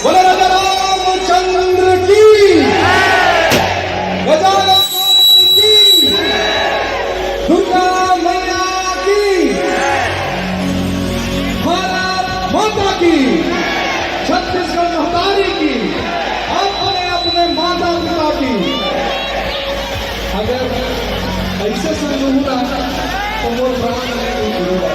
बोले राजा रामचंद्र की, गजानन की, दुर्गा मैया की, भारत माता की, छत्तीसगढ़ महतारी की, अपने अपने माता पिता की। अगर ऐसे संग हुआ तो वो प्राण नहीं